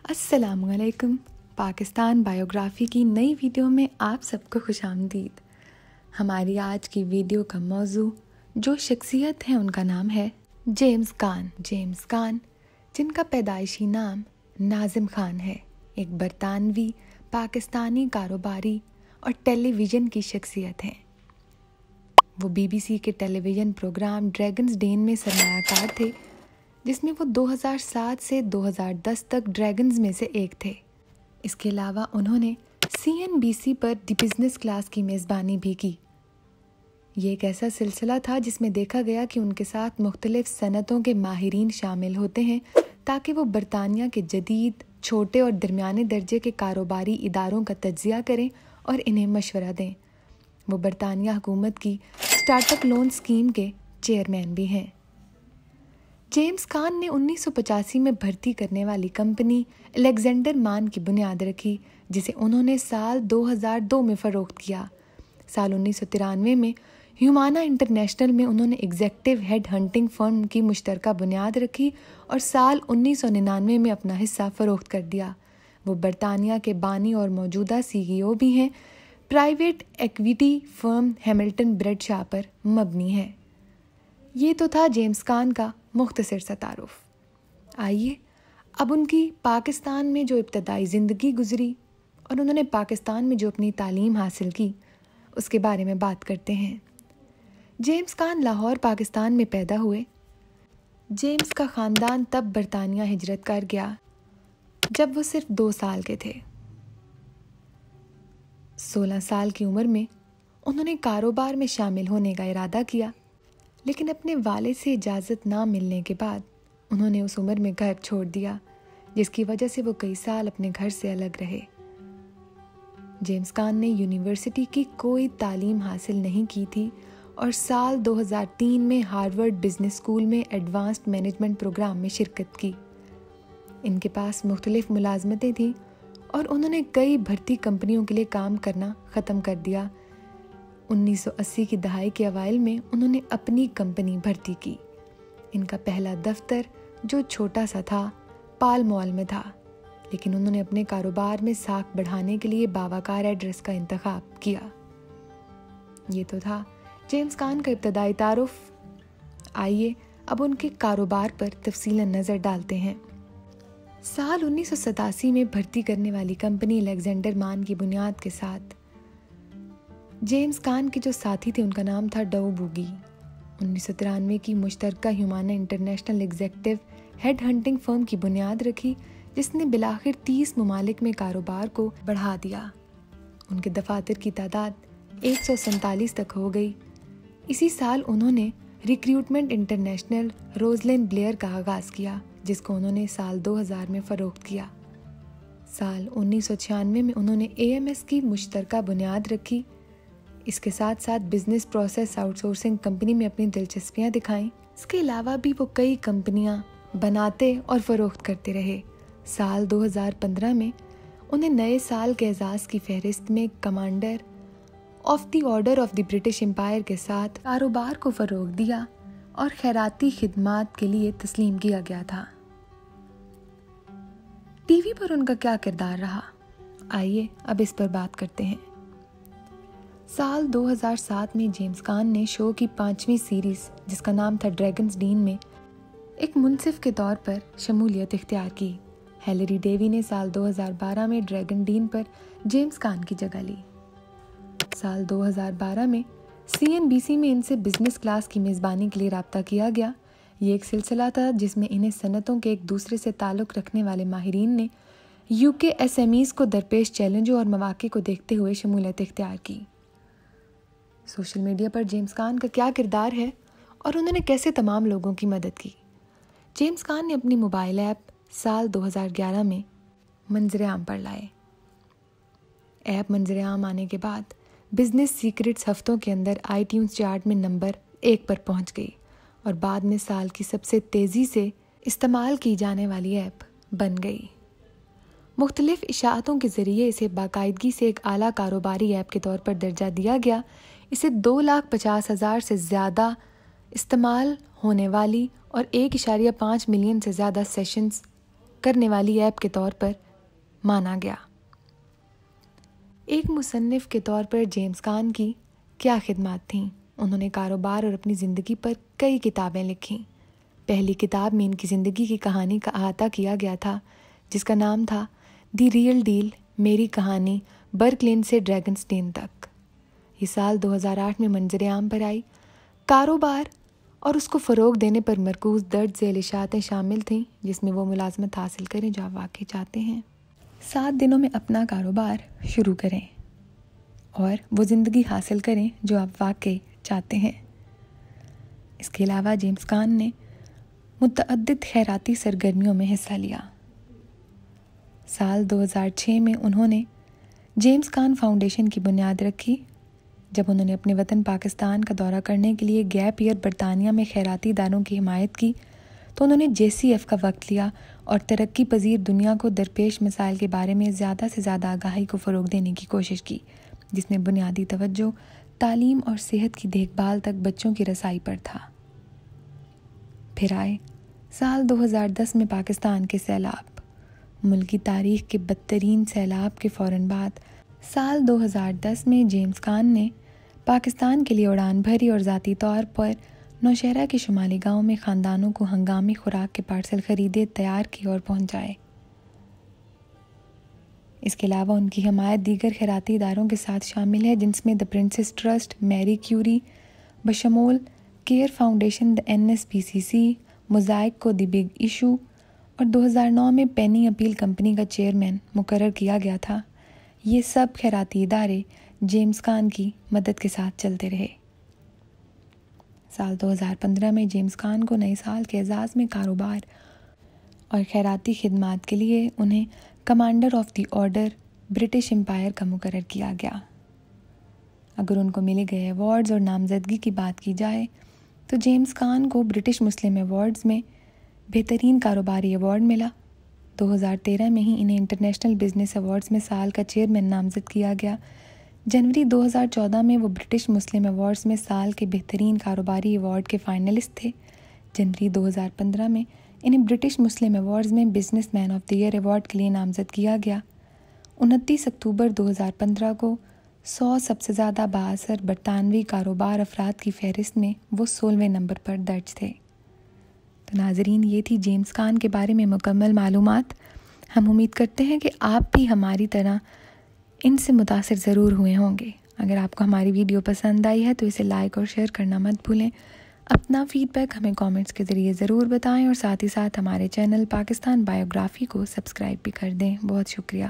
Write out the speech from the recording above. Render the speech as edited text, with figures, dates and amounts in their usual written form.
अस्सलाम वालेकुम। पाकिस्तान बायोग्राफी की नई वीडियो में आप सबको खुश आमदीद। हमारी आज की वीडियो का मौजू जो शख्सियत है उनका नाम है जेम्स कान। जेम्स कान जिनका पैदाइशी नाम नाजिम खान है, एक बरतानवी पाकिस्तानी कारोबारी और टेलीविज़न की शख्सियत हैं। वो BBC के टेलीविज़न प्रोग्राम ड्रैगन्स डेन में सरमायाकार थे, जिसमें वो 2007 से 2010 तक ड्रैगन्स में से एक थे। इसके अलावा उन्होंने CNBC पर द बिजनेस क्लास की मेज़बानी भी की। ये एक ऐसा सिलसिला था जिसमें देखा गया कि उनके साथ मुख्तलिफ सनतों के माहिरीन शामिल होते हैं ताकि वो बरतानिया के जदीद, छोटे और दरमियाने दर्जे के कारोबारी इदारों का तज्जिया करें और इन्हें मशवरा दें। वो बरतानिया हुकूमत की स्टार्टअप लोन स्कीम के चेयरमैन भी हैं। जेम्स कान ने 1985 में भर्ती करने वाली कंपनी अलेक्जेंडर मान की बुनियाद रखी, जिसे उन्होंने साल 2002 में फ़रोख्त किया। साल 1993 में ह्यूमाना इंटरनेशनल में उन्होंने एग्जेक्टिव हेड हंटिंग फर्म की मुश्तरका बुनियाद रखी और साल 1999 में अपना हिस्सा फ़रोख्त कर दिया। वो बरतानिया के बानी और मौजूदा CEO भी हैं। प्राइवेट इक्विटी फर्म हैमिल्टन ब्रेडशा पर मबनी है। ये तो था जेम्स कान का मुख्तसर सा तारुफ। आइए अब उनकी पाकिस्तान में जो इब्तदाई ज़िंदगी गुजरी और उन्होंने पाकिस्तान में जो अपनी तालीम हासिल की उसके बारे में बात करते हैं। जेम्स कान लाहौर पाकिस्तान में पैदा हुए। जेम्स का ख़ानदान तब बरतानिया हिजरत कर गया जब वो सिर्फ 2 साल के थे। 16 साल की उम्र में उन्होंने कारोबार में शामिल होने का इरादा किया, लेकिन अपने वालिद से इजाज़त ना मिलने के बाद उन्होंने उस उम्र में घर छोड़ दिया, जिसकी वजह से वो कई साल अपने घर से अलग रहे। जेम्स कान ने यूनिवर्सिटी की कोई तालीम हासिल नहीं की थी और साल 2003 में हार्वर्ड बिजनेस स्कूल में एडवांस्ड मैनेजमेंट प्रोग्राम में शिरकत की। इनके पास मुख्तलिफ मुलाजमतें थीं और उन्होंने कई भर्ती कंपनियों के लिए काम करना ख़त्म कर दिया। 1980 की दहाई के अवाइल में उन्होंने अपनी कंपनी भर्ती की। इनका पहला दफ्तर, जो छोटा सा था, पाल मॉल में था, लेकिन उन्होंने अपने कारोबार में साख बढ़ाने के लिए बावाकार एड्रेस का इंतखाब किया। ये तो था जेम्स कान का इब्तदाई तारुफ। आइए अब उनके कारोबार पर तफसीलन नज़र डालते हैं। साल 1987 में भर्ती करने वाली कंपनी अलेक्जेंडर मान की बुनियाद के साथ जेम्स कान के जो साथी थे उनका नाम था डव बूगी। 1993 की मुश्तरका Humana International executive head hunting firm की बुनियाद रखी, जिसने बिलाखिर 30 ममालिक में कारोबार को बढ़ा दिया। उनके दफातर की तादाद 147 तक हो गई। इसी साल उन्होंने रिक्रूटमेंट इंटरनेशनल रोजलिन ब्लेयर का आगाज़ किया, जिसको उन्होंने साल 2000 में फ़रोख्त किया। साल 1996 में उन्होंने AMS की मुश्तरका बुनियाद रखी। इसके साथ साथ बिजनेस प्रोसेस आउटसोर्सिंग कंपनी में अपनी दिलचस्पियां दिखाईं। इसके अलावा भी वो कई कंपनियां बनाते और फ़रोख्त करते रहे। साल 2015 में उन्हें नए साल के एजाज़ की फहरिस्त में commander of the order of the British Empire के साथ कारोबार को फ़रोग दिया और खैराती खिदमात के लिए तस्लीम किया गया था। टीवी पर उनका क्या किरदार रहा, आइए अब इस पर बात करते हैं। साल 2007 में जेम्स कान ने शो की 5वीं सीरीज़, जिसका नाम था ड्रैगन्स डेन में एक मुनसिफ के तौर पर शमूलियत इख्तियार की। हेलेरी डेवी ने साल 2012 में ड्रैगन डेन पर जेम्स कान की जगह ली। साल 2012 में CNBC में इनसे बिजनेस क्लास की मेज़बानी के लिए राब्ता किया गया। ये एक सिलसिला था जिसमें इन्हें सनतों के एक दूसरे से ताल्लुक़ रखने वाले माहिरीन ने UK SMEs को दरपेश चैलेंजों और मौक़े को देखते हुए शमूलियत इख्तियार की। सोशल मीडिया पर जेम्स कान का क्या किरदार है और उन्होंने कैसे तमाम लोगों की मदद की। जेम्स कान ने अपनी मोबाइल ऐप साल 2011 में मंजर-ए-आम पर लाए। ऐप मंजर-ए-आम आने के बाद बिजनेस सीक्रेट्स हफ्तों के अंदर iTunes चार्ट में नंबर 1 पर पहुंच गई और बाद में साल की सबसे तेज़ी से इस्तेमाल की जाने वाली ऐप बन गई। मुख्तलिफ इशाअतों के ज़रिए इसे बाकायदगी से एक आला कारोबारी ऐप के तौर पर दर्जा दिया गया। इसे 2,50,000 से ज़्यादा इस्तेमाल होने वाली और 1.5 मिलियन से ज़्यादा सेशंस کرنے والی ایپ کے طور پر مانا گیا۔ ایک مصنف کے طور پر جیمز کان کی کیا خدمات تھیں؟ انہوں نے کاروبار اور اپنی زندگی پر کئی کتابیں لکھیں۔ پہلی کتاب میں ان کی زندگی کی کہانی کا احاطہ کیا گیا تھا، جس کا نام تھا دی ریئل ڈیل، میری کہانی برکلین سے ڈریگنسٹین تک۔ یہ سال 2008 میں منظر عام پر آئی۔ کاروبار اور اس کو فروغ دینے پر مرکوز درج ذیل اشاعتیں شامل تھیں، جس میں وہ ملازمت حاصل کریں جو آپ واقعی چاہتے ہیں، 7 دنوں میں اپنا کاروبار شروع کریں اور وہ زندگی حاصل کریں جو آپ واقعی چاہتے ہیں۔ اس کے علاوہ جیمز کان نے متعدد خیراتی سرگرمیوں میں حصہ لیا۔ سال 2006 میں انہوں نے جیمز کان فاؤنڈیشن کی بنیاد رکھی۔ جب انہوں نے اپنے وطن پاکستان کا دورہ کرنے کے لیے گیپ ایئر برطانیہ میں خیراتی اداروں کی حمایت کی تو انہوں نے JCF کا وقت لیا اور ترقی پذیر دنیا کو درپیش مسائل کے بارے میں زیادہ سے زیادہ آگاہی کو فروغ دینے کی کوشش کی، جس میں بنیادی توجہ تعلیم اور صحت کی دیکھ بھال تک بچوں کی رسائی پر تھا۔ پھر آئے سال 2010 میں پاکستان کے سیلاب۔ ملکی تاریخ کے بدترین سیلاب کے فوراً بعد سال 2010 میں جیمز کان نے پاکستان کے لیے اڑان بھری اور ذاتی طور پر نوشہرہ کے شمالی گاؤں میں خاندانوں کو ہنگامی خوراک کے پارسل خریدے، تیار کیے اور پہنچائے۔ اس کے علاوہ ان کی حمایت دیگر خیراتی اداروں کے ساتھ شامل ہے، جن میں دی پرنسس ٹرسٹ، میری کیوری، بشمول کیئر فاؤنڈیشن، دی NSPCC، موزائک کو دی بگ ایشو، اور 2009 میں پینی اپیل کمپنی کا چیئرمین مقرر کیا گیا تھا۔ یہ سب خیراتی ادارے جیمز کان کی مدد کے ساتھ چلتے رہے۔ سال 2015 میں جیمز کان کو نئے سال کے اعزاز میں کاروبار اور خیراتی خدمات کے لیے انہیں commander of the order British umpire کا مقرر کیا گیا۔ اگر ان کو ملے گئے ایوارڈز اور نامزدگی کی بات کی جائے تو جیمز کان کو برٹش مسلم ایوارڈز میں بہترین کاروباری ایوارڈ ملا۔ 2013 میں ہی انہیں انٹرنیشنل بزنس ایوارڈز میں سال کا چیئرمین نامزد کیا گیا۔ جنوری 2014 میں وہ برٹش مسلم ایوارڈز میں سال کے بہترین کاروباری ایوارڈ کے فائنلسٹ تھے۔ جنوری 2015 میں انہیں برٹش مسلم ایوارڈز میں businessman of the year award کے لیے نامزد کیا گیا۔ 29 اکتوبر 2015 کو 100 سب سے زیادہ بااثر برطانوی کاروبار افراد کی فہرست میں وہ 16ویں نمبر پر درج تھے۔ تو ناظرین، یہ تھی جیمز کان کے بارے میں مکمل معلومات۔ ہم امید کرتے ہیں کہ آپ بھی ہماری طرح ان سے متاثر ضرور ہوئے ہوں گے۔ اگر آپ کو ہماری ویڈیو پسند آئی ہے تو اسے لائک اور شیئر کرنا مت بھولیں۔ اپنا فیڈ بیک ہمیں کامنٹس کے ذریعے ضرور بتائیں اور ساتھ ہی ساتھ ہمارے چینل پاکستان بایوگرافی کو سبسکرائب بھی کر دیں۔ بہت شکریہ۔